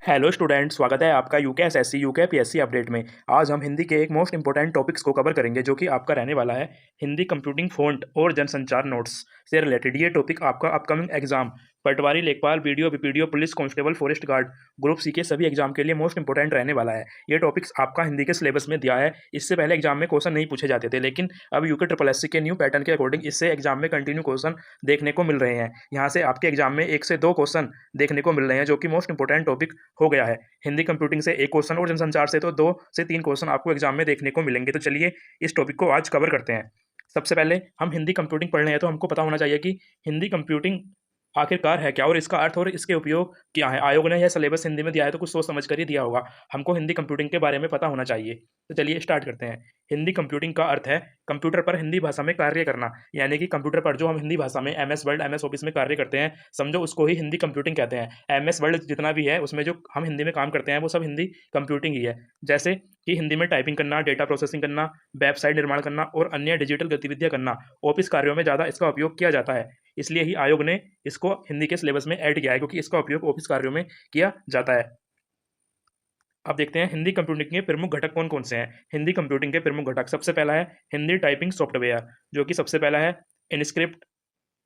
Hello student, स्वागत है आपका UK SSC UK PSC update में। आज हम हिंदी के एक मोस्ट इंपॉर्टेंट टॉपिक्स को कवर करेंगे जो कि आपका रहने वाला है हिंदी कंप्यूटिंग फ़ॉन्ट और जनसंचार नोट्स से रिलेटेड। ये टॉपिक आपका upcoming exam patwari, lekhpal, BDO, BPDO, police constable, forest guard, group C के सभी एग्जाम के लिए मोस्ट इंपॉर्टेंट रहने वाला है। ये टॉपिक्स आपका हिंदी के सिलेबस में दिया है। इससे पहले एग्जाम में क्वेश्चन नहीं पूछे जाते थे, लेकिन अब यूके ट्रिपल एससी के न्यू पैटर्न के अकॉर्डिंग इससे एग्जाम में कंटिन्यू क्वेश्चन देखने को मिल रहे हैं। यहाँ से आपके एग्जाम में 1 से 2 क्वेश्चन देखने को मिल रहे हैं, जो कि मोस्ट इंपॉर्टेंट टॉपिक हो गया है। हिंदी कंप्यूटिंग से 1 क्वेश्चन और जनसंचार से तो 2 से 3 क्वेश्चन आपको एग्जाम में देखने को मिलेंगे। तो चलिए इस टॉपिक को आज कवर करते हैं। सबसे पहले हम हिंदी कंप्यूटिंग पढ़ रहे हैं तो हमको पता होना चाहिए कि हिंदी कंप्यूटिंग आखिरकार है क्या और इसका अर्थ और इसके उपयोग क्या है। आयोग ने यह सिलेबस हिंदी में दिया है तो कुछ सोच समझ कर ही दिया होगा। हमको हिंदी कंप्यूटिंग के बारे में पता होना चाहिए। तो चलिए स्टार्ट करते हैं। हिंदी कंप्यूटिंग का अर्थ है कंप्यूटर पर हिंदी भाषा में कार्य करना, यानी कि कंप्यूटर पर जो हम हिंदी भाषा में एमएस वर्ड, एमएस ऑफिस में कार्य करते हैं, समझो उसको ही हिंदी कंप्यूटिंग कहते हैं। एमएस वर्ड जितना भी है उसमें जो हम हिंदी में काम करते हैं वो सब हिंदी कंप्यूटिंग ही है। जैसे कि हिंदी में टाइपिंग करना, डेटा प्रोसेसिंग करना, वेबसाइट निर्माण करना और अन्य डिजिटल गतिविधियां करना, ऑफिस कार्यों में ज़्यादा इसका उपयोग किया जाता है। इसलिए ही आयोग ने इसको हिंदी के सिलेबस में ऐड किया है, क्योंकि इसका उपयोग ऑफिस कार्यों में किया जाता है। अब देखते हैं हिंदी कंप्यूटिंग के प्रमुख घटक कौन कौन से हैं। हिंदी कंप्यूटिंग के प्रमुख घटक, सबसे पहला है हिंदी टाइपिंग सॉफ्टवेयर, जो कि सबसे पहला है इनस्क्रिप्ट,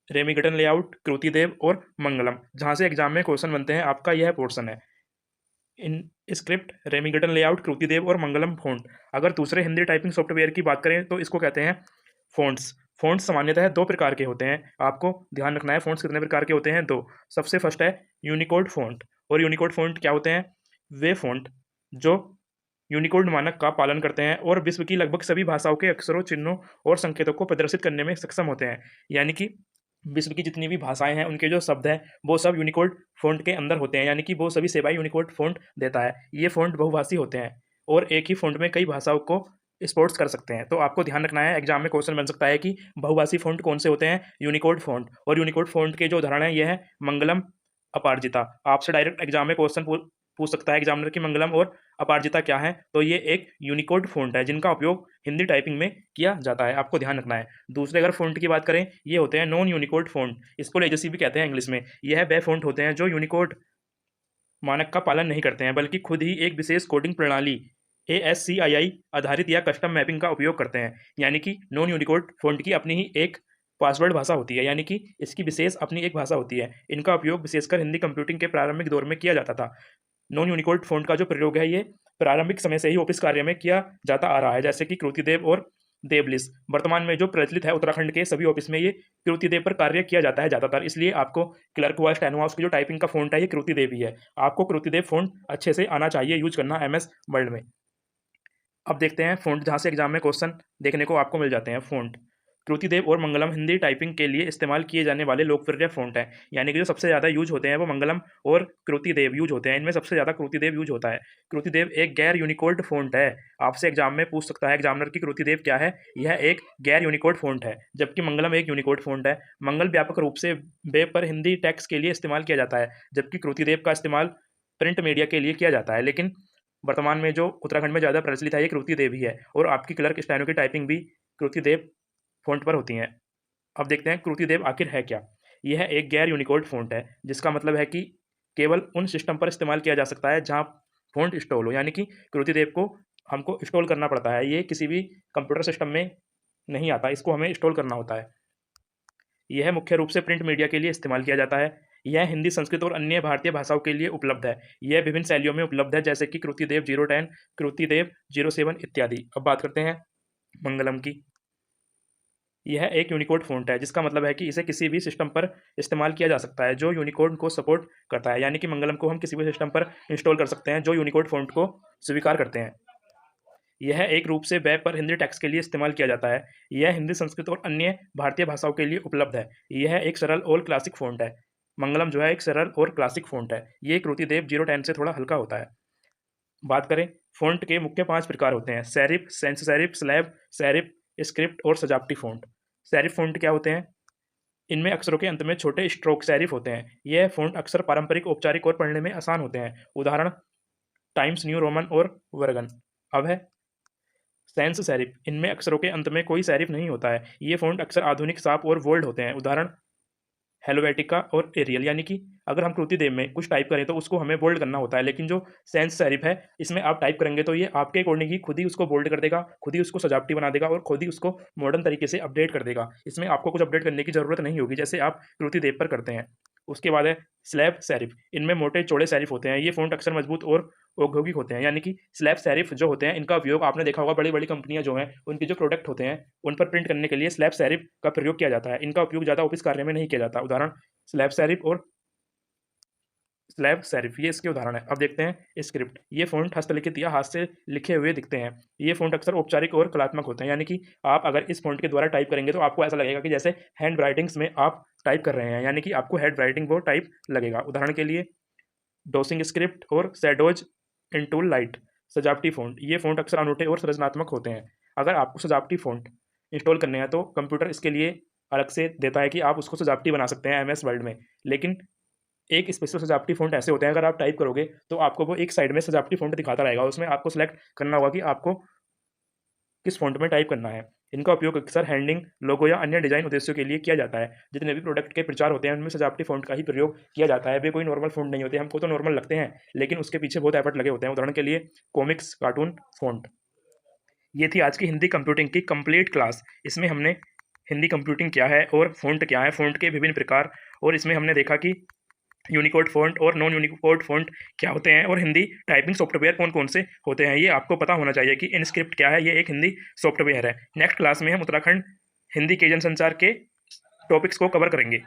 रेमिगटन लेआउट, कृतिदेव और मंगलम। जहां से एग्जाम में क्वेश्चन बनते हैं आपका यह पोर्शन है। इन स्क्रिप्ट, रेमिगटन लेआउट, कृतिदेव और मंगलम फ़ॉन्ट। अगर दूसरे हिंदी टाइपिंग सॉफ्टवेयर की बात करें तो इसको कहते हैं फ़ॉन्ट्स। फ़ॉन्ट्स सामान्यतः 2 प्रकार के होते हैं। आपको ध्यान रखना है फ़ॉन्ट्स कितने प्रकार के होते हैं, 2। सबसे फर्स्ट है यूनिकोड फ़ॉन्ट। और यूनिकोड फ़ॉन्ट क्या होते हैं? वे फ़ॉन्ट जो यूनिकोड मानक का पालन करते हैं और विश्व की लगभग सभी भाषाओं के अक्षरों, चिन्हों और संकेतों को प्रदर्शित करने में सक्षम होते हैं। यानी कि विश्व की जितनी भी भाषाएं हैं उनके जो शब्द हैं वो सब यूनिकोड फ़ॉन्ट के अंदर होते हैं, यानी कि वो सभी सेवाएं यूनिकोड फ़ॉन्ट देता है। ये फ़ॉन्ट बहुभाषी होते हैं और एक ही फ़ॉन्ट में कई भाषाओं को स्पोर्ट्स कर सकते हैं। तो आपको ध्यान रखना है, एग्जाम में क्वेश्चन बन सकता है कि बहुभाषी फ़ॉन्ट कौन से होते हैं? Unicode font. और यूनिकोड फ़ॉन्ट के जो उदाहरण है ये है मंगलम, अपराजिता। आपसे डायरेक्ट एग्जाम में क्वेश्चन पूछ सकता है एग्जामिनर कि मंगलम और अपराजिता क्या है, तो ये एक यूनिकोड फ़ॉन्ट है जिनका उपयोग हिंदी टाइपिंग में किया जाता है। आपको ध्यान रखना है। दूसरे अगर फ़ॉन्ट की बात करें, ये होते हैं नॉन यूनिकोड फ़ॉन्ट। इसको लेजेसी भी कहते हैं इंग्लिश में। यह वे फ़ॉन्ट होते हैं जो यूनिकोड मानक का पालन नहीं करते हैं, बल्कि खुद ही एक विशेष कोडिंग प्रणाली ASCII आधारित या कस्टम मैपिंग का उपयोग करते हैं। यानी कि नॉन यूनिकोड फ़ॉन्ट की अपनी ही एक पासवर्ड भाषा होती है, यानी कि इसकी विशेष अपनी एक भाषा होती है। इनका उपयोग विशेषकर हिंदी कंप्यूटिंग के प्रारंभिक दौर में किया जाता था। नॉन यूनिकोड फ़ॉन्ट का जो प्रयोग है ये प्रारंभिक समय से ही ऑफिस कार्य में किया जाता आ रहा है, जैसे कि कृतिदेव और देवलिस। वर्तमान में जो प्रचलित है उत्तराखंड के सभी ऑफिस में ये कृतिदेव पर कार्य किया जाता है ज़्यादातर। इसलिए आपको क्लर्क हुआ, स्टेनो हुआ, उसकी जो टाइपिंग का फ़ॉन्ट है ये कृतिदेव ही है। आपको कृतिदेव फ़ॉन्ट अच्छे से आना चाहिए यूज़ करना एमएस वर्ड में। अब देखते हैं फ़ॉन्ट जहाँ से एग्जाम में क्वेश्चन देखने को आपको मिल जाते हैं। फ़ॉन्ट कृतिदेव और मंगलम हिंदी टाइपिंग के लिए इस्तेमाल किए जाने वाले लोकप्रिय फ़ॉन्ट हैं। यानी कि जो सबसे ज़्यादा यूज होते हैं वो मंगलम और कृतिदेव यूज होते हैं। इनमें सबसे ज़्यादा कृतिदेव यूज होता है। कृतिदेव एक गैर यूनिकोड फ़ॉन्ट है। आपसे एग्जाम में पूछ सकता है एग्जामिनर की कृतिदेव क्या है? यह एक गैर यूनिकोड फ़ॉन्ट है, जबकि मंगलम एक यूनिकोड फ़ॉन्ट है। मंगल व्यापक रूप से वेब पर हिंदी टेक्स्ट के लिए इस्तेमाल किया जाता है, जबकि कृतिदेव का इस्तेमाल प्रिंट मीडिया के लिए किया जाता है। लेकिन वर्तमान में जो उत्तराखंड में ज़्यादा प्रचलित है ये कृतिदेव ही है, और आपकी क्लर्क, स्टेनो की टाइपिंग भी कृतिदेव फ़ॉन्ट पर होती हैं। अब देखते हैं कृतिदेव आखिर है क्या? यह एक गैर यूनिकोड फ़ॉन्ट है, जिसका मतलब है कि केवल उन सिस्टम पर इस्तेमाल किया जा सकता है जहाँ फ़ॉन्ट इंस्टॉल हो। यानी कि कृतिदेव को हमको इंस्टॉल करना पड़ता है। ये किसी भी कंप्यूटर सिस्टम में नहीं आता, इसको हमें इंस्टॉल करना होता है। यह मुख्य रूप से प्रिंट मीडिया के लिए इस्तेमाल किया जाता है। यह हिंदी, संस्कृत और अन्य भारतीय भाषाओं के लिए उपलब्ध है। यह विभिन्न शैलियों में उपलब्ध है, जैसे कि कृतिदेव 010, कृतिदेव 07 इत्यादि। अब बात करते हैं मंगलम की। यह एक यूनिकोड फ़ॉन्ट है, जिसका मतलब है कि इसे किसी भी सिस्टम पर इस्तेमाल किया जा सकता है जो यूनिकोड को सपोर्ट करता है। यानी कि मंगलम को हम किसी भी सिस्टम पर इंस्टॉल कर सकते हैं जो यूनिकोड फ़ॉन्ट को स्वीकार करते हैं। यह एक रूप से वेब पर हिंदी टेक्स्ट के लिए इस्तेमाल किया जाता है। यह हिंदी, संस्कृत और अन्य भारतीय भाषाओं के लिए उपलब्ध है। यह एक सरल और क्लासिक फ़ॉन्ट है। मंगलम जो है एक सरल और क्लासिक फ़ॉन्ट है। ये कृतिदेव 010 से थोड़ा हल्का होता है। बात करें, फ़ॉन्ट के मुख्य 5 प्रकार होते हैं: serif, sans serif, slab serif, script और सजावटी फ़ॉन्ट। सेरिफ फ़ॉन्ट क्या होते हैं? इनमें अक्षरों के अंत में छोटे स्ट्रोक सेरिफ होते हैं। यह फ़ॉन्ट अक्सर पारंपरिक, औपचारिक और पढ़ने में आसान होते हैं। उदाहरण टाइम्स न्यू रोमन और वर्गन। अब है सैंस सेरिफ। इनमें अक्षरों के अंत में कोई सेरिफ नहीं होता है। ये फ़ॉन्ट अक्सर आधुनिक, साफ और बोल्ड होते हैं। उदाहरण हेलोवेटिका और एरियल, यानी कि अगर हम कृति देव में कुछ टाइप करें तो उसको हमें बोल्ड करना होता है, लेकिन जो सैंस सेरिफ है इसमें आप टाइप करेंगे तो ये आपके अकॉर्डिंग ही खुद ही उसको बोल्ड कर देगा, खुद ही उसको सजावटी बना देगा और खुद ही उसको मॉडर्न तरीके से अपडेट कर देगा। इसमें आपको कुछ अपडेट करने की ज़रूरत नहीं होगी, जैसे आप कृति देव पर करते हैं। उसके बाद है स्लैब सेरिफ। इनमें मोटे चौड़े सेरिफ होते हैं। ये फ़ॉन्ट अक्सर मजबूत और औद्योगिक होते हैं, यानी कि स्लैब सेरिफ जो होते हैं इनका उपयोग आपने देखा होगा, बड़ी-बड़ी कंपनियाँ जो हैं उनके जो प्रोडक्ट होते हैं उन पर प्रिंट करने के लिए स्लैब सेरिफ का प्रयोग किया जाता है। इनका उपयोग ज़्यादा ऑफिस कार्य में नहीं किया जाता। उदाहरण स्लैब सेरिफ और स्लैब सेरिफ, ये इसके उदाहरण है। अब देखते हैं स्क्रिप्ट। ये फ़ॉन्ट हस्तलिखित या हाथ से लिखे हुए दिखते हैं। ये फ़ॉन्ट अक्सर औपचारिक और कलात्मक होते हैं, यानी कि आप अगर इस फ़ॉन्ट के द्वारा टाइप करेंगे तो आपको ऐसा लगेगा कि जैसे हैंड राइटिंग्स में आप टाइप कर रहे हैं, यानी कि आपको हैंड राइटिंग वो टाइप लगेगा। उदाहरण के लिए डॉसिंग स्क्रिप्ट और शैडोज इनटू लाइट। सजावटी फ़ॉन्ट। ये फ़ॉन्ट अक्सर अनूठे और सृजनात्मक होते हैं। अगर आपको सजावटी फ़ॉन्ट इंस्टॉल करने हैं तो कंप्यूटर इसके लिए अलग से देता है कि आप उसको सजावटी बना सकते हैं एमएस वर्ड में। लेकिन एक स्पेशल सजावटी फ़ॉन्ट ऐसे होते हैं, अगर आप टाइप करोगे तो आपको वो एक साइड में सजावटी फ़ॉन्ट दिखाता रहेगा। उसमें आपको सेलेक्ट करना होगा कि आपको किस फ़ॉन्ट में टाइप करना है। इनका उपयोग अक्सर हैंडिंग, लोगो या अन्य डिज़ाइन उद्देश्यों के लिए किया जाता है। जितने भी प्रोडक्ट के प्रचार होते हैं उनमें सजावटी फ़ॉन्ट का ही प्रयोग किया जाता है। वे कोई नॉर्मल फ़ॉन्ट नहीं होते। हमको तो नॉर्मल लगते हैं, लेकिन उसके पीछे बहुत एफर्ट लगे होते हैं। उदाहरण के लिए कॉमिक्स, कार्टून फ़ॉन्ट। ये थी आज की हिंदी कंप्यूटिंग की कंप्लीट क्लास। इसमें हमने हिंदी कंप्यूटिंग क्या है और फ़ॉन्ट क्या है, फ़ॉन्ट के विभिन्न प्रकार, और इसमें हमने देखा कि यूनिकोड फ़ॉन्ट और नॉन यूनिकोड फ़ॉन्ट क्या होते हैं और हिंदी टाइपिंग सॉफ्टवेयर कौन-कौन से होते हैं। ये आपको पता होना चाहिए कि इनस्क्रिप्ट क्या है, ये एक हिंदी सॉफ्टवेयर है। नेक्स्ट क्लास में हम उत्तराखंड हिंदी के जनसंचार के टॉपिक्स को कवर करेंगे।